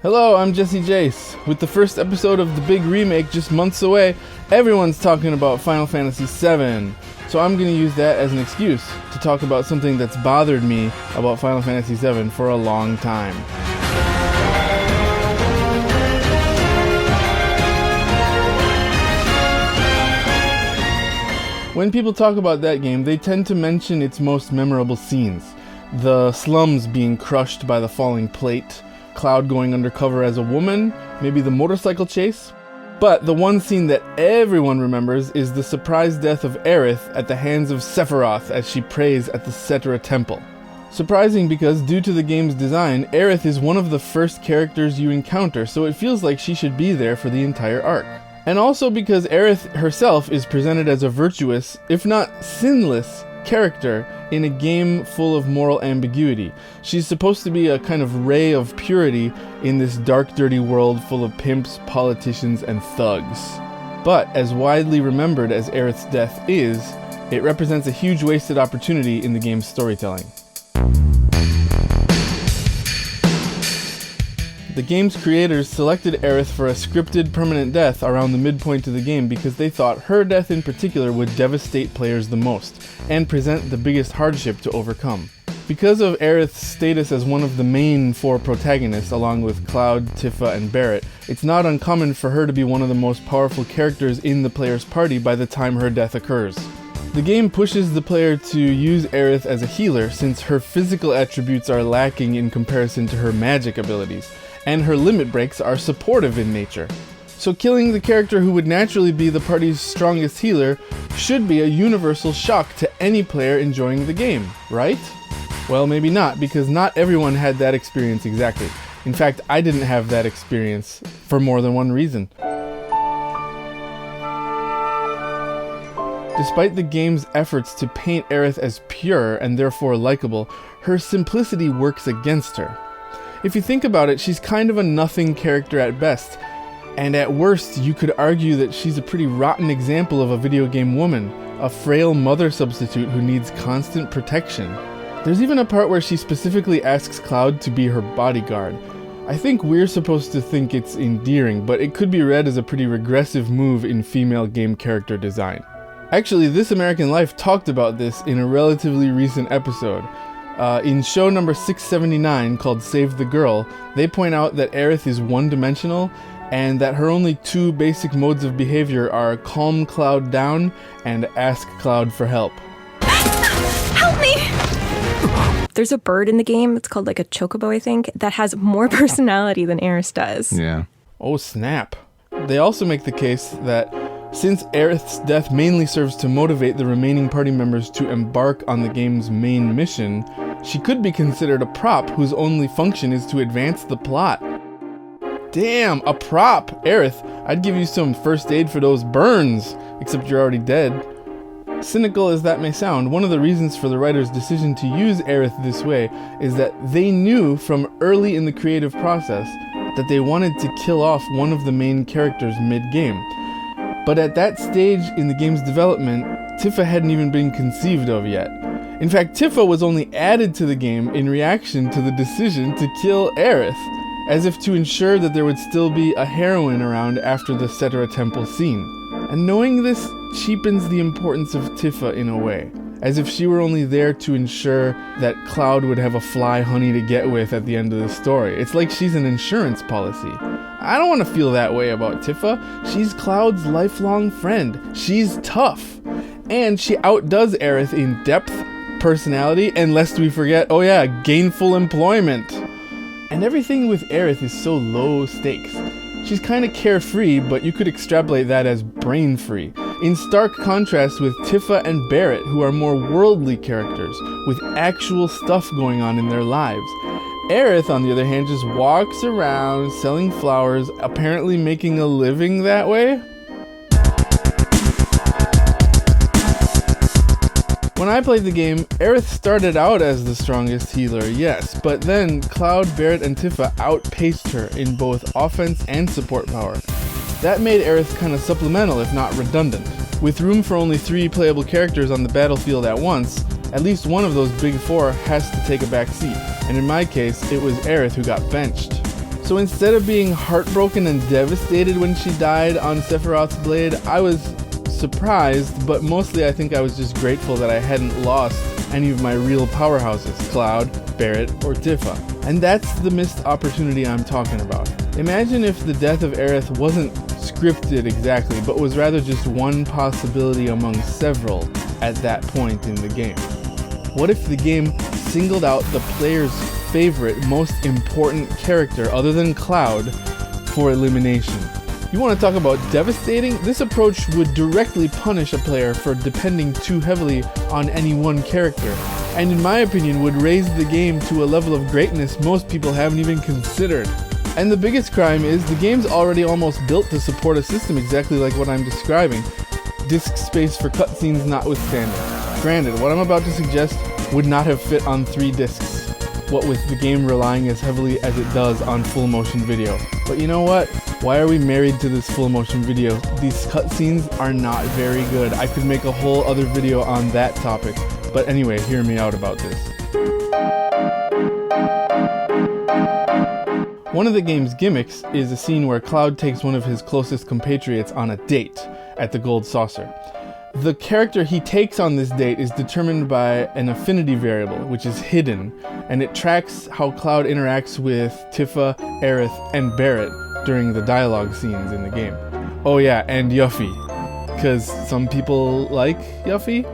Hello, I'm Jesse Jace. With the first episode of the big remake just months away, everyone's talking about Final Fantasy VII. So I'm going to use that as an excuse to talk about something that's bothered me about Final Fantasy VII for a long time. When people talk about that game, they tend to mention its most memorable scenes. The slums being crushed by the falling plate, Cloud going undercover as a woman, maybe the motorcycle chase. But the one scene that everyone remembers is the surprise death of Aerith at the hands of Sephiroth as she prays at the Cetera Temple. Surprising because, due to the game's design, Aerith is one of the first characters you encounter, so it feels like she should be there for the entire arc. And also because Aerith herself is presented as a virtuous, if not sinless, character in a game full of moral ambiguity. She's supposed to be a kind of ray of purity in this dark, dirty world full of pimps, politicians, and thugs. But as widely remembered as Aerith's death is, it represents a huge wasted opportunity in the game's storytelling. The game's creators selected Aerith for a scripted permanent death around the midpoint of the game because they thought her death in particular would devastate players the most, and present the biggest hardship to overcome. Because of Aerith's status as one of the main four protagonists, along with Cloud, Tifa, and Barret, it's not uncommon for her to be one of the most powerful characters in the player's party by the time her death occurs. The game pushes the player to use Aerith as a healer since her physical attributes are lacking in comparison to her magic abilities, and her limit breaks are supportive in nature. So killing the character who would naturally be the party's strongest healer should be a universal shock to any player enjoying the game, right? Well, maybe not, because not everyone had that experience exactly. In fact, I didn't have that experience for more than one reason. Despite the game's efforts to paint Aerith as pure and therefore likable, her simplicity works against her. If you think about it, she's kind of a nothing character at best, and at worst you could argue that she's a pretty rotten example of a video game woman, a frail mother substitute who needs constant protection. There's even a part where she specifically asks Cloud to be her bodyguard. I think we're supposed to think it's endearing, but it could be read as a pretty regressive move in female game character design. Actually, This American Life talked about this in a relatively recent episode. In show number 679, called Save the Girl, they point out that Aerith is one-dimensional, and that her only two basic modes of behavior are calm Cloud down and ask Cloud for help. Help me! There's a bird in the game, it's called like a chocobo, I think, that has more personality than Aerith does. Yeah. Oh snap. They also make the case that since Aerith's death mainly serves to motivate the remaining party members to embark on the game's main mission, she could be considered a prop whose only function is to advance the plot. Damn, a prop! Aerith, I'd give you some first aid for those burns, except you're already dead. Cynical as that may sound, one of the reasons for the writer's decision to use Aerith this way is that they knew from early in the creative process that they wanted to kill off one of the main characters mid-game. But at that stage in the game's development, Tifa hadn't even been conceived of yet. In fact, Tifa was only added to the game in reaction to the decision to kill Aerith, as if to ensure that there would still be a heroine around after the Cetera Temple scene. And knowing this cheapens the importance of Tifa in a way, as if she were only there to ensure that Cloud would have a fly honey to get with at the end of the story. It's like she's an insurance policy. I don't want to feel that way about Tifa. She's Cloud's lifelong friend. She's tough. And she outdoes Aerith in depth, personality, and lest we forget, oh yeah, gainful employment. And everything with Aerith is so low stakes. She's kind of carefree, but you could extrapolate that as brain-free, in stark contrast with Tifa and Barret, who are more worldly characters, with actual stuff going on in their lives. Aerith, on the other hand, just walks around selling flowers, apparently making a living that way. When I played the game, Aerith started out as the strongest healer, yes, but then Cloud, Barret, and Tifa outpaced her in both offense and support power. That made Aerith kind of supplemental, if not redundant. With room for only 3 playable characters on the battlefield at once, at least one of those big 4 has to take a back seat. and in my case, it was Aerith who got benched. So instead of being heartbroken and devastated when she died on Sephiroth's blade, I was surprised, but mostly I think I was just grateful that I hadn't lost any of my real powerhouses, Cloud, Barret, or Tifa. And that's the missed opportunity I'm talking about. Imagine if the death of Aerith wasn't scripted exactly, but was rather just one possibility among several at that point in the game. What if the game singled out the player's favorite, most important character other than Cloud for elimination? You want to talk about devastating? This approach would directly punish a player for depending too heavily on any one character, and in my opinion would raise the game to a level of greatness most people haven't even considered. And the biggest crime is the game's already almost built to support a system exactly like what I'm describing, disk space for cutscenes notwithstanding. Granted, what I'm about to suggest would not have fit on 3 discs, what with the game relying as heavily as it does on full motion video. But you know what? Why are we married to this full motion video? These cutscenes are not very good. I could make a whole other video on that topic. But anyway, hear me out about this. One of the game's gimmicks is a scene where Cloud takes one of his closest compatriots on a date at the Gold Saucer. The character he takes on this date is determined by an affinity variable, which is hidden, and it tracks how Cloud interacts with Tifa, Aerith, and Barret during the dialogue scenes in the game. Oh yeah, and Yuffie, because some people like Yuffie?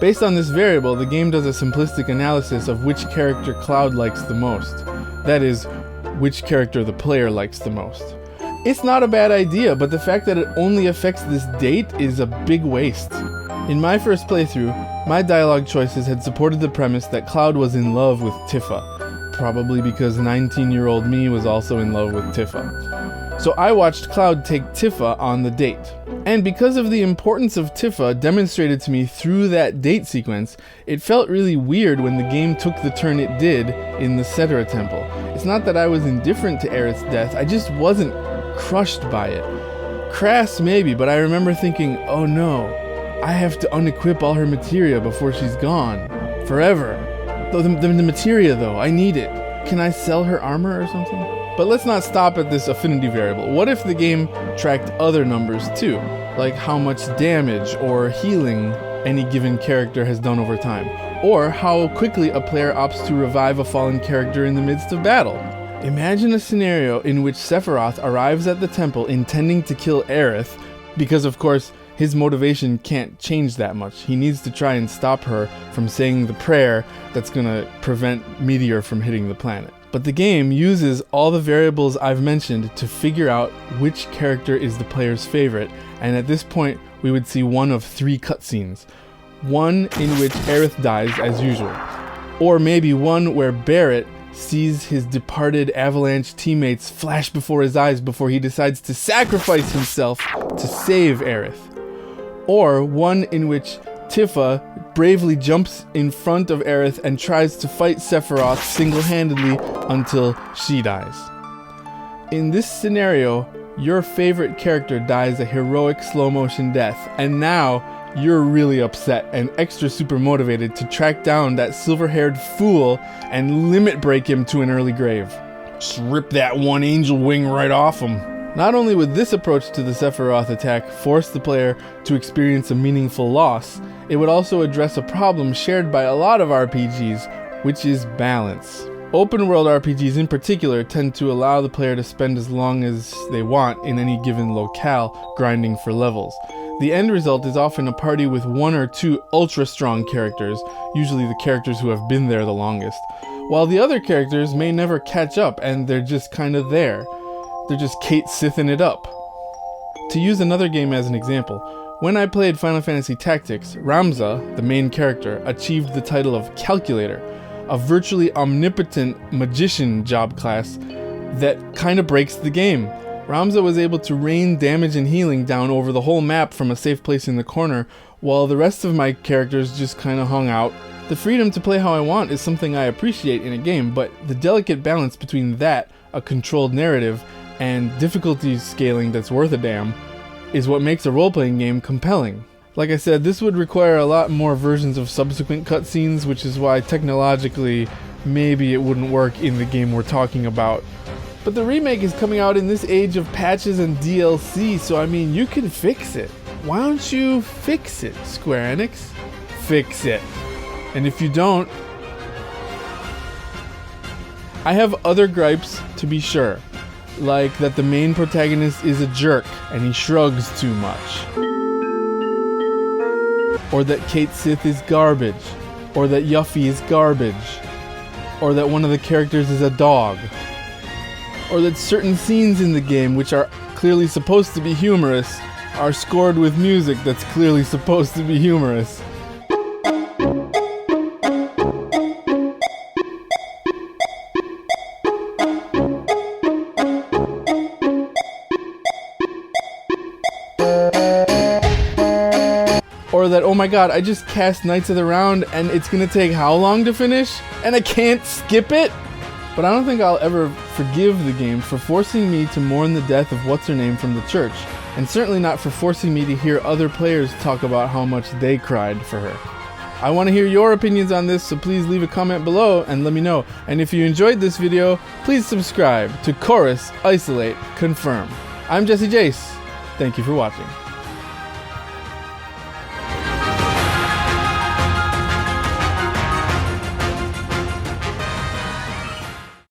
Based on this variable, the game does a simplistic analysis of which character Cloud likes the most. That is, which character the player likes the most. It's not a bad idea, but the fact that it only affects this date is a big waste. In my first playthrough, my dialogue choices had supported the premise that Cloud was in love with Tifa, probably because 19-year-old me was also in love with Tifa. So I watched Cloud take Tifa on the date. And because of the importance of Tifa demonstrated to me through that date sequence, it felt really weird when the game took the turn it did in the Cetera Temple. It's not that I was indifferent to Aerith's death, I just wasn't crushed by it. Crass maybe, but I remember thinking, oh no, I have to unequip all her materia before she's gone. Forever. The materia though, I need it. Can I sell her armor or something? But let's not stop at this affinity variable. What if the game tracked other numbers too? Like how much damage or healing any given character has done over time. Or how quickly a player opts to revive a fallen character in the midst of battle. Imagine a scenario in which Sephiroth arrives at the temple intending to kill Aerith, because of course his motivation can't change that much. He needs to try and stop her from saying the prayer that's gonna prevent Meteor from hitting the planet. But the game uses all the variables I've mentioned to figure out which character is the player's favorite, and at this point we would see one of 3 cutscenes. One in which Aerith dies as usual, or maybe one where Barret sees his departed Avalanche teammates flash before his eyes before he decides to sacrifice himself to save Aerith. Or one in which Tifa bravely jumps in front of Aerith and tries to fight Sephiroth single-handedly until she dies. In this scenario, your favorite character dies a heroic slow-motion death, and now you're really upset and extra super motivated to track down that silver-haired fool and limit break him to an early grave. Just rip that one angel wing right off him. Not only would this approach to the Sephiroth attack force the player to experience a meaningful loss, it would also address a problem shared by a lot of RPGs, which is balance. Open-world RPGs in particular tend to allow the player to spend as long as they want in any given locale grinding for levels. The end result is often a party with 1 or 2 ultra-strong characters, usually the characters who have been there the longest, while the other characters may never catch up and they're just kinda there. They're just Kate Sithing it up. To use another game as an example, when I played Final Fantasy Tactics, Ramza, the main character, achieved the title of Calculator, a virtually omnipotent magician job class that kinda breaks the game. Ramza was able to rain damage and healing down over the whole map from a safe place in the corner, while the rest of my characters just kinda hung out. The freedom to play how I want is something I appreciate in a game, but the delicate balance between that, a controlled narrative, and difficulty scaling that's worth a damn, is what makes a role-playing game compelling. Like I said, this would require a lot more versions of subsequent cutscenes, which is why technologically maybe it wouldn't work in the game we're talking about. But the remake is coming out in this age of patches and DLC, so I mean, you can fix it. Why don't you fix it, Square Enix? Fix it. And if you don't, I have other gripes to be sure. Like that the main protagonist is a jerk and he shrugs too much. Or that Kate Sith is garbage. Or that Yuffie is garbage. Or that one of the characters is a dog. Or that certain scenes in the game, which are clearly supposed to be humorous, are scored with music that's clearly supposed to be humorous. Or that, oh my god, I just cast Knights of the Round and it's gonna take how long to finish? And I can't skip it? But I don't think I'll ever forgive the game for forcing me to mourn the death of what's-her-name from the church, and certainly not for forcing me to hear other players talk about how much they cried for her. I want to hear your opinions on this, so please leave a comment below and let me know. And if you enjoyed this video, please subscribe to Chorus, Isolate, Confirm. I'm Jesse Jace. Thank you for watching.